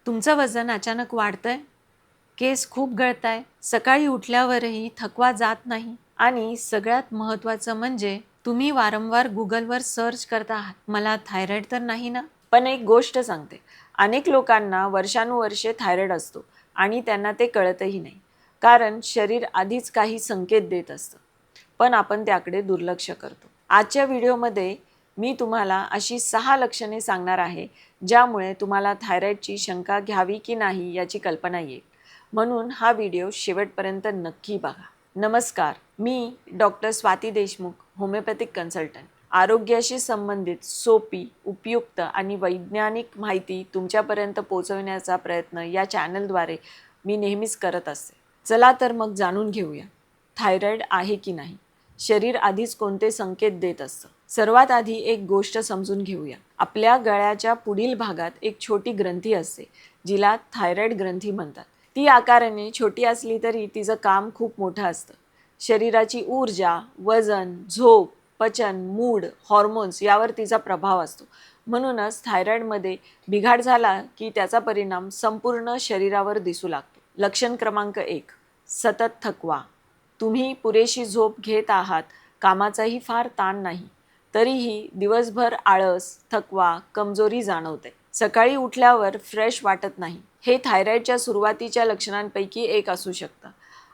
तुमचं वजन अचानक वाढतंय, केस खूप गळताय, सकाळी उठल्यावरही थकवा जात नाही आणि सगळ्यात महत्त्वाचं म्हणजे तुम्ही वारंवार गुगलवर सर्च करता आहात, मला थायरॉईड तर नाही ना? पण एक गोष्ट सांगते, अनेक लोकांना वर्षानुवर्षे थायरॉईड असतो आणि त्यांना ते कळतही नाही. कारण शरीर आधीच काही संकेत देत असतं, पण आपण त्याकडे दुर्लक्ष करतो. आजच्या व्हिडिओमध्ये मी तुम्हाला अशी 6 लक्षणे सांगणार आहे, ज्यामुळे तुम्हाला थायरॉईडची शंका घ्यावी की नाही याची कल्पना येईल. म्हणून हा व्हिडिओ शेवटपर्यंत नक्की बघा. नमस्कार, मी doctor Swati Deshmukh, homeopathic consultant. आरोग्याशी संबंधित सोपी, उपयुक्त आणि वैज्ञानिक माहिती तुमच्यापर्यंत पोहोचवण्याचा प्रयत्न या चॅनलद्वारे मी नेहमीच करत असते. चला तर मग जाणून घेऊया, थायरॉईड आहे की नाही, शरीर आधीच कोणते संकेत देत असतं. सर्वात आधी एक गोष्ट समजून घेऊया. आपल्या गळ्याच्या पुढील भागात एक छोटी ग्रंथी असते, जिला थायरॉईड ग्रंथी म्हणतात. ती आकाराने छोटी असली तरी तिचं काम खूप मोठं असतं. शरीराची ऊर्जा, वजन, झोप, पचन, मूड, हॉर्मोन्स यावर तिचा प्रभाव असतो. म्हणूनच थायरॉईडमध्ये बिघाड झाला की त्याचा परिणाम संपूर्ण शरीरावर दिसू लागतो. लक्षण क्रमांक 1, सतत थकवा. तुम्ही पुरेशी झोप घेत आहात, कामाचाही फार ताण नाही, तरीही दिवसभर आळस, थकवा, कमजोरी जाणवते. सकाळी उठल्यावर फ्रेश वाटत नाही. हे थायरॉईडच्या सुरुवातीच्या लक्षणांपैकी एक असू शकतं.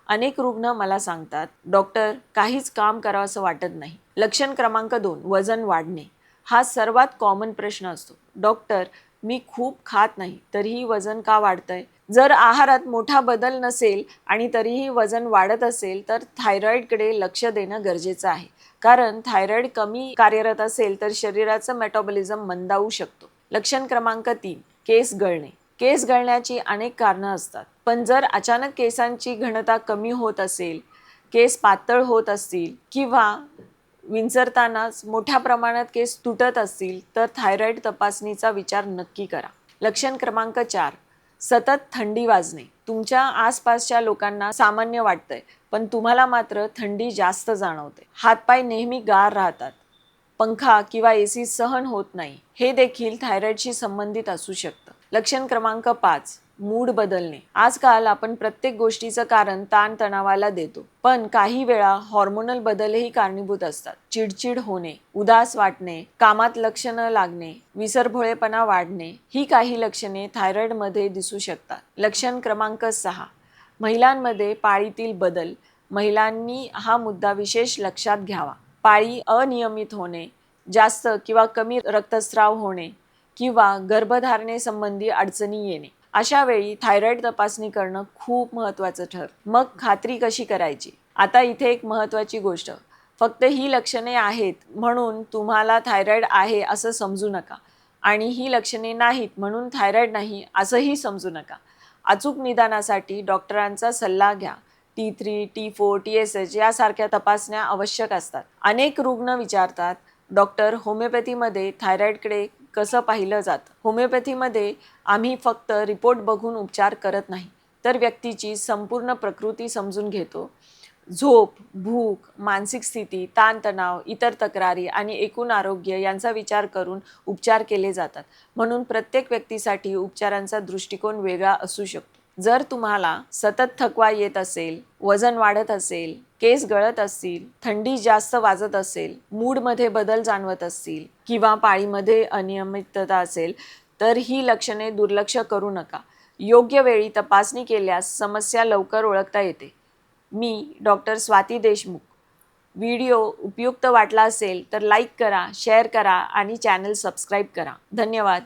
अनेक रुग्ण मला सांगतात, डॉक्टर काहीच काम करावंसं वाटत नाही. लक्षण क्रमांक 2, वजन वाढणे. हा सर्वात कॉमन प्रश्न असतो. डॉक्टर, मी खूप खात नाही तरीही वजन का वाढतंय? जर आहारात मोठा बदल नसेल आणि तरीही वजन वाढत असेल तर थायरॉईडकडे लक्ष देणं गरजेचं आहे. कारण थायरॉईड कमी कार्यरत असेल तर शरीराचं मेटाबॉलिझम मंदावू शकतो. लक्षण क्रमांक 3, केस गळणे. केस गळण्याची अनेक कारणं असतात, पण जर अचानक केसांची घनता कमी होत असेल, केस पातळ होत असतील किंवा विंचरतानाच मोठ्या प्रमाणात केस तुटत असतील तर थायरॉईड तपासणीचा विचार नक्की करा. लक्षण क्रमांक 4, सतत थंडी वाजणे. तुमच्या आसपासच्या लोकांना सामान्य वाटतंय, पण तुम्हाला मात्र थंडी जास्त जाणवते. हातपाय नेहमी गार राहतात, पंखा किंवा AC सहन होत नाही. हे देखील थायरॉईडशी संबंधित असू शकतं. लक्षण क्रमांक 5, मूड बदलणे. आजकाल आपण प्रत्येक गोष्टीचं कारण ताणतणावाला देतो, पण काही वेळा हॉर्मोनल बदलही कारणीभूत असतात. चिडचिड होणे, उदास वाटणे, कामात लक्ष न लागणे, विसरभोळेपणा वाढणे ही काही लक्षणे थायरॉईडमध्ये दिसू शकतात. लक्षण क्रमांक 6, महिलांमध्ये पाळीतील बदल. महिलांनी हा मुद्दा विशेष लक्षात घ्यावा. पाळी अनियमित होणे, जास्त किंवा कमी रक्तस्राव होणे किंवा गर्भधारणेसंबंधी अडचणी येणे. अशा वेळी थायरॉईड तपासणी करणं खूप महत्त्वाचं ठरतं. मग खात्री कशी करायची? आता इथे एक महत्त्वाची गोष्ट, फक्त ही लक्षणे आहेत म्हणून तुम्हाला थायरॉईड आहे असं समजू नका आणि ही लक्षणे नाहीत म्हणून थायरॉईड नाही असंही समजू नका. अचूक निदानासाठी डॉक्टरांचा सल्ला घ्या. T3, T4, TSH यासारख्या तपासण्या आवश्यक असतात. अनेक रुग्ण विचारतात, डॉक्टर, होमिओपॅथीमध्ये थायरॉईडकडे कसं पाहिलं जातं? होमिओपॅथीमध्ये आम्ही फक्त रिपोर्ट बघून उपचार करत नाही, तर व्यक्तीची संपूर्ण प्रकृती समजून घेतो. झोप, भूक, मानसिक स्थिती, ताणतणाव, इतर तक्रारी आणि एकूण आरोग्य यांचा विचार करून उपचार केले जातात. म्हणून प्रत्येक व्यक्तीसाठी उपचारांचा दृष्टिकोन वेगळा असू शकतो. जर तुम्हाला सतत थकवा येत असेल, वजन वाढत असेल, केस गळत असतील, थंडी जास्त वाजत असेल, मूडमध्ये बदल जाणवत असतील किंवा पाळीमध्ये अनियमितता असेल, तर ही लक्षणे दुर्लक्ष करू नका. योग्य वेळी तपासणी केल्यास समस्या लवकर ओळखता येते. मी डॉक्टर स्वाती देशमुख. व्हिडिओ उपयुक्त वाटला असेल तर लाईक करा, शेअर करा आणि चॅनल सबस्क्राईब करा. धन्यवाद.